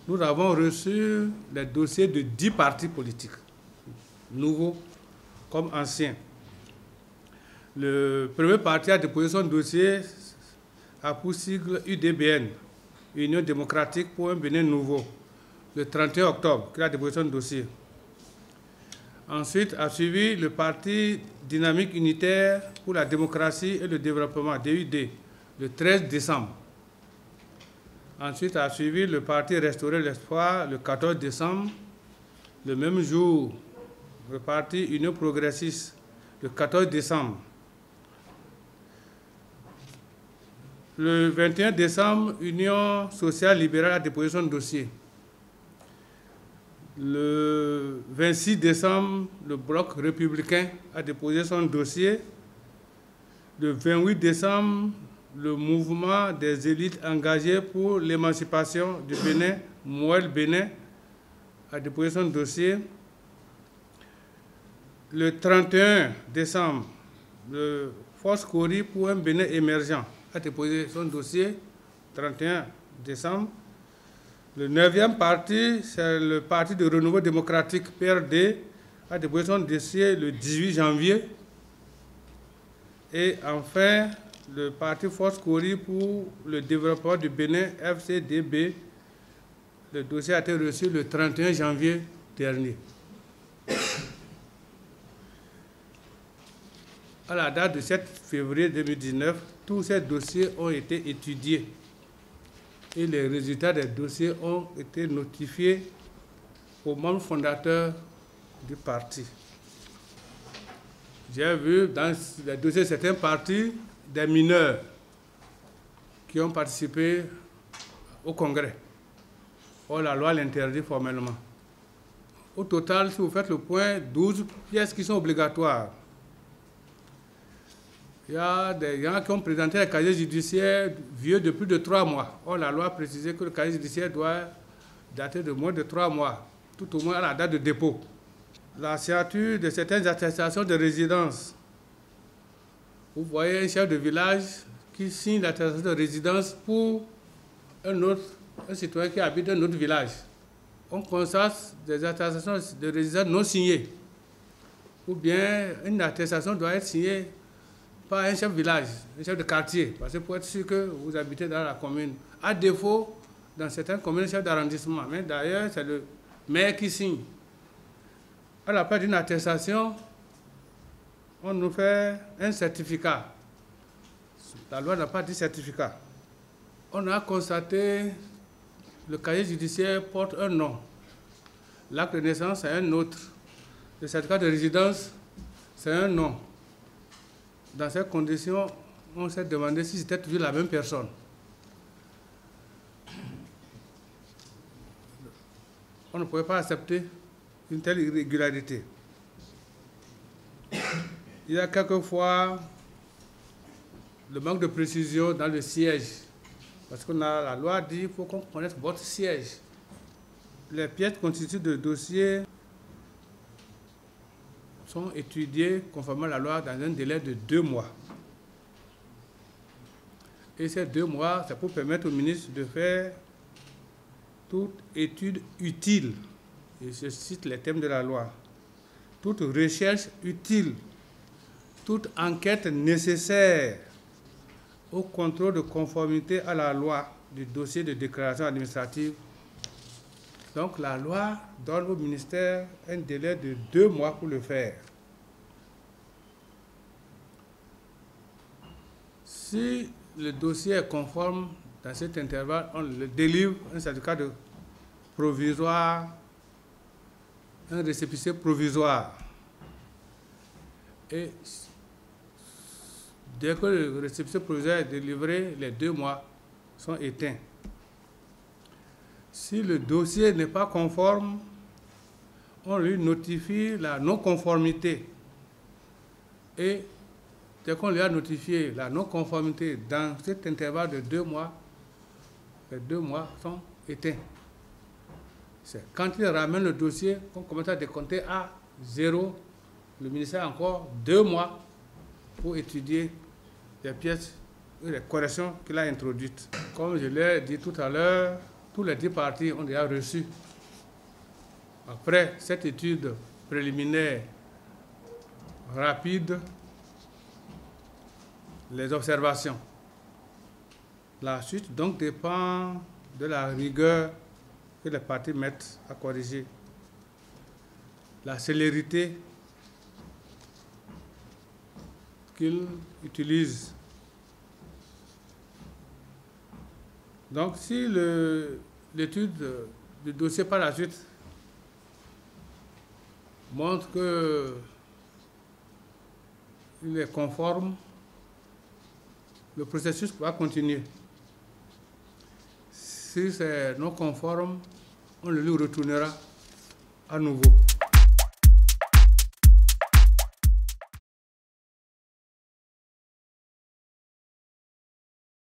nous avons reçu les dossiers de 10 partis politiques, nouveaux comme anciens. Le premier parti a déposé son dossier à pour sigle UDBN, Union démocratique pour un Bénin nouveau, le 31 octobre, qui a déposé son dossier. Ensuite a suivi le parti Dynamique unitaire pour la démocratie et le développement, DUD, le 13 décembre. Ensuite a suivi le parti Restaurer l'espoir, le 14 décembre. Le même jour, le parti Union progressiste, le 14 décembre. Le 21 décembre, Union sociale libérale a déposé son dossier. Le 26 décembre, le Bloc républicain a déposé son dossier. Le 28 décembre, le mouvement des élites engagées pour l'émancipation du Bénin, Mouel Bénin, a déposé son dossier. Le 31 décembre, le Force Cori pour un Bénin émergent a déposé son dossier, 31 décembre. Le 9e parti, c'est le Parti de Renouveau démocratique, PRD, a déposé son dossier le 18 janvier. Et enfin, le Parti Force Cori pour le développement du Bénin, FCDB, le dossier a été reçu le 31 janvier dernier. À la date du 7 février 2019, tous ces dossiers ont été étudiés et les résultats des dossiers ont été notifiés aux membres fondateurs du parti. J'ai vu dans les dossiers de certains partis des mineurs qui ont participé au congrès. Or, la loi l'interdit formellement. Au total, si vous faites le point, 12 pièces qui sont obligatoires. Il y a des gens qui ont présenté un casier judiciaire vieux de plus de 3 mois. Or, la loi a précisé que le casier judiciaire doit dater de moins de 3 mois, tout au moins à la date de dépôt. La signature de certaines attestations de résidence. Vous voyez un chef de village qui signe l'attestation de résidence pour un citoyen qui habite dans un autre village. On constate des attestations de résidence non signées. Ou bien une attestation doit être signée par un chef de village, un chef de quartier, parce que pour être sûr que vous habitez dans la commune. À défaut, dans certaines communes, chef d'arrondissement, mais d'ailleurs, c'est le maire qui signe. À la part d'une attestation, on nous fait un certificat. La loi n'a pas dit certificat. On a constaté le cahier judiciaire porte un nom. L'acte de naissance, c'est un autre. Le certificat de résidence, c'est un nom. Dans ces conditions, on s'est demandé si c'était toujours la même personne. On ne pouvait pas accepter une telle irrégularité. Il y a quelquefois le manque de précision dans le siège. Parce que la loi dit qu'il faut qu'on connaisse votre siège. Les pièces constituées de dossiers sont étudiées conformément à la loi dans un délai de 2 mois. Et ces 2 mois, c'est pour permettre au ministre de faire toute étude utile. Et je cite les thèmes de la loi. Toute recherche utile, toute enquête nécessaire au contrôle de conformité à la loi du dossier de déclaration administrative. Donc la loi donne au ministère un délai de 2 mois pour le faire. Si le dossier est conforme dans cet intervalle, on le délivre un certificat de provisoire, un récépissé provisoire. Et dès que le récépissé provisoire est délivré, les 2 mois sont éteints. Si le dossier n'est pas conforme, on lui notifie la non-conformité. Et dès qu'on lui a notifié la non-conformité dans cet intervalle de 2 mois, les 2 mois sont éteints. C'est quand il ramène le dossier qu'on commence à décompter à 0. Le ministère a encore 2 mois pour étudier les pièces et les corrections qu'il a introduites. Comme je l'ai dit tout à l'heure, tous les 10 parties ont déjà reçu, après cette étude préliminaire rapide, les observations. La suite donc dépend de la rigueur que les parties mettent à corriger, la célérité qu'ils utilisent. Donc si l'étude du dossier par la suite montre qu'il est conforme, le processus va continuer. Si c'est non conforme, on le lui retournera à nouveau.